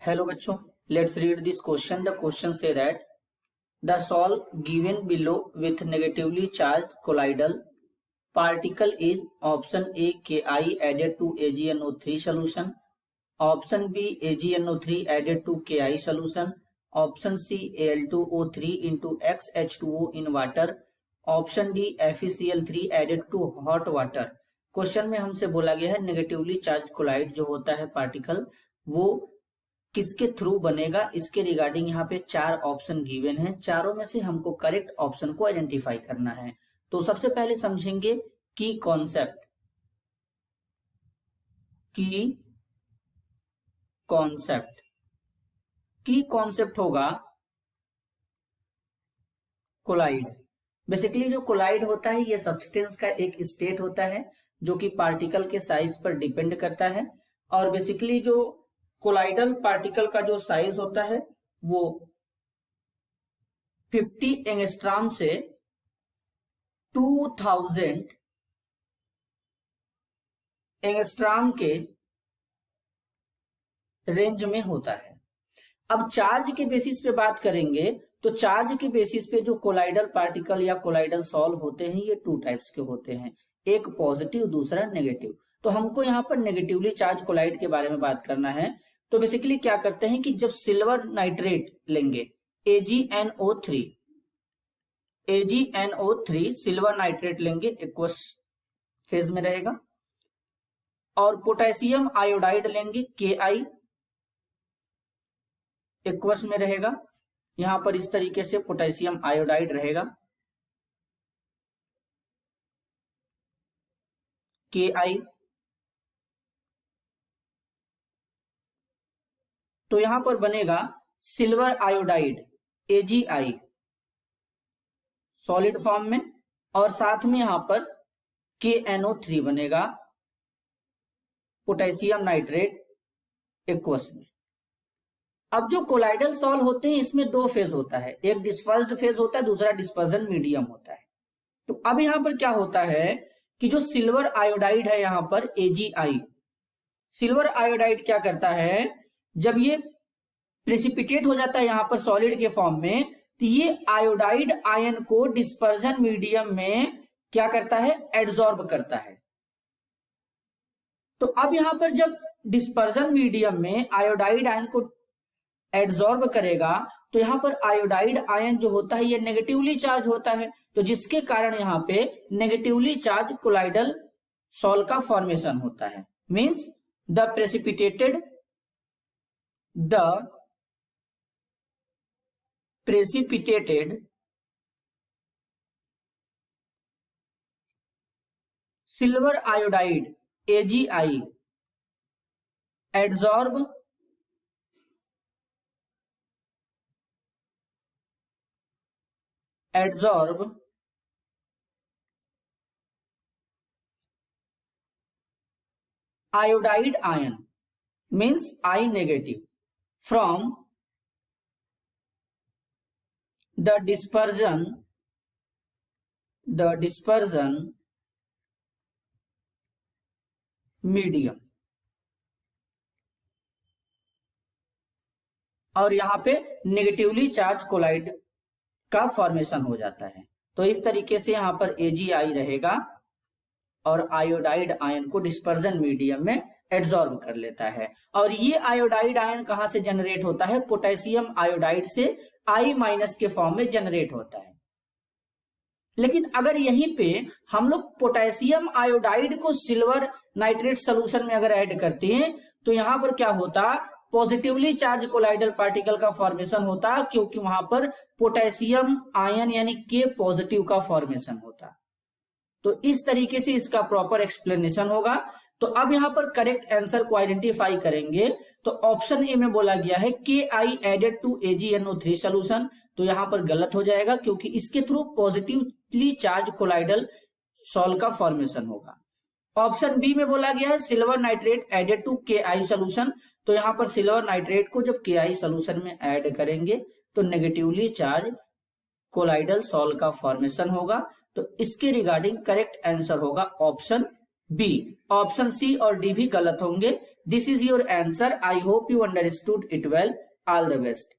Hello bachcho, let's read this question. The question say that the sol given below with negatively charged colloidal particle is option A Ki added to AgNO3 solution, option B AgNO3 added to Ki solution, option C Al2O3 into XH2O in water, option D FeCl3 added to hot water. Question में हमसे बोला गया है negatively charge collide जो होता है particle वो किसके थ्रू बनेगा, इसके रिगार्डिंग यहाँ पे चार ऑप्शन गिवन है। चारों में से हमको करेक्ट ऑप्शन को आइडेंटिफाई करना है। तो सबसे पहले समझेंगे की कॉन्सेप्ट। की कॉन्सेप्ट होगा कोलाइड। बेसिकली जो कोलाइड होता है ये सब्सटेंस का एक स्टेट होता है जो कि पार्टिकल के साइज पर डिपेंड करता है। और बेसिकली जो कोलाइडल पार्टिकल का जो साइज होता है वो 50 एंगस्ट्रॉम से 2000 एंगस्ट्रॉम के रेंज में होता है। अब चार्ज के बेसिस पे बात करेंगे तो चार्ज के बेसिस पे जो कोलाइडल पार्टिकल या कोलाइडल सॉल्व होते हैं ये टू टाइप्स के होते हैं, एक पॉजिटिव दूसरा नेगेटिव। तो हमको यहाँ पर नेगेटिवली चार्ज कोलाइड के बारे में बात करना है। तो बेसिकली क्या करते हैं कि जब सिल्वर नाइट्रेट लेंगे AgNO3 सिल्वर नाइट्रेट लेंगे एक्वस फेज में रहेगा, और पोटेशियम आयोडाइड लेंगे Ki एक्वस में रहेगा। यहां पर इस तरीके से पोटेशियम आयोडाइड रहेगा Ki, तो यहां पर बनेगा silver iodide Agi solid form में, और साथ में यहां पर KNO3 बनेगा पोटेशियम नाइट्रेट एक्वस में। अब जो कोलाइडल सॉल्व होते हैं इसमें दो फेज होता है, एक डिस्पर्स्ड फेज होता है, दूसरा डिस्पर्जन मीडियम होता है। तो अब यहां पर क्या होता है कि जो सिल्वर आयोडाइड है यहां पर Agi, सिल्वर आयोडाइड क्या करता है, जब ये प्रेसिपिटेट हो जाता है यहां पर सॉलिड के फॉर्म में, तो ये आयोडाइड आयन को डिस्पर्जन मीडियम में क्या करता है, एड्सॉर्ब करता है। तो अब यहां पर जब डिस्पर्जन मीडियम में आयोडाइड आयन को एड्सॉर्ब करेगा तो यहां पर आयोडाइड आयन जो होता है ये नेगेटिवली चार्ज होता है, तो जिसके कारण यहां पे नेगेटिवली चार्ज कोलाइडल सॉल्व का फॉर्मेशन होता है। Means the precipitated silver iodide Agi adsorb iodide ion means I negative from the dispersion medium, और यहां पे नेगेटिवली चार्ज कोलाइड का फॉर्मेशन हो जाता है। तो इस तरीके से यहां पर Agi रहेगा और आयोडाइड आयन को डिस्पर्जन मीडियम में एड्सॉर्ब कर लेता है। और ये आयोडाइड आयन कहां से जनरेट होता है, पोटेशियम आयोडाइड से I- के फॉर्म में जनरेट होता है। लेकिन अगर यहीं पे हम लोग पोटेशियम आयोडाइड को सिल्वर नाइट्रेट सोल्यूशन में अगर ऐड करते हैं तो यहां पर क्या होता, पॉजिटिवली चार्ज कोलाइडल पार्टिकल का फॉर्मेशन होता, क्योंकि वहां पर पोटेशियम आयन यानी K पॉजिटिव का फॉर्मेशन होता। तो इस तरीके से इसका प्रॉपर एक्सप्लेनेशन होगा। तो अब यहां पर करेक्ट आंसर को आइडेंटिफाई करेंगे तो ऑप्शन ए में बोला गया है Ki added to AgNO3 solution, तो यहां पर गलत हो जाएगा क्योंकि इसके through positively charge colloidal sol का फॉर्मेशन होगा। ऑप्शन बी में बोला गया है silver nitrate added to Ki solution, तो यहां पर सिल्वर नाइट्रेट को जब Ki सोल्यूशन में ऐड करेंगे तो नेगेटिवली चार्ज कोलाइडल सॉल्व का फॉर्मेशन होगा। तो इसके रिगार्डिंग करेक्ट आंसर होगा ऑप्शन बी। ऑप्शन सी और डी भी गलत होंगे This is your answer. I hope you understood it well. All the best.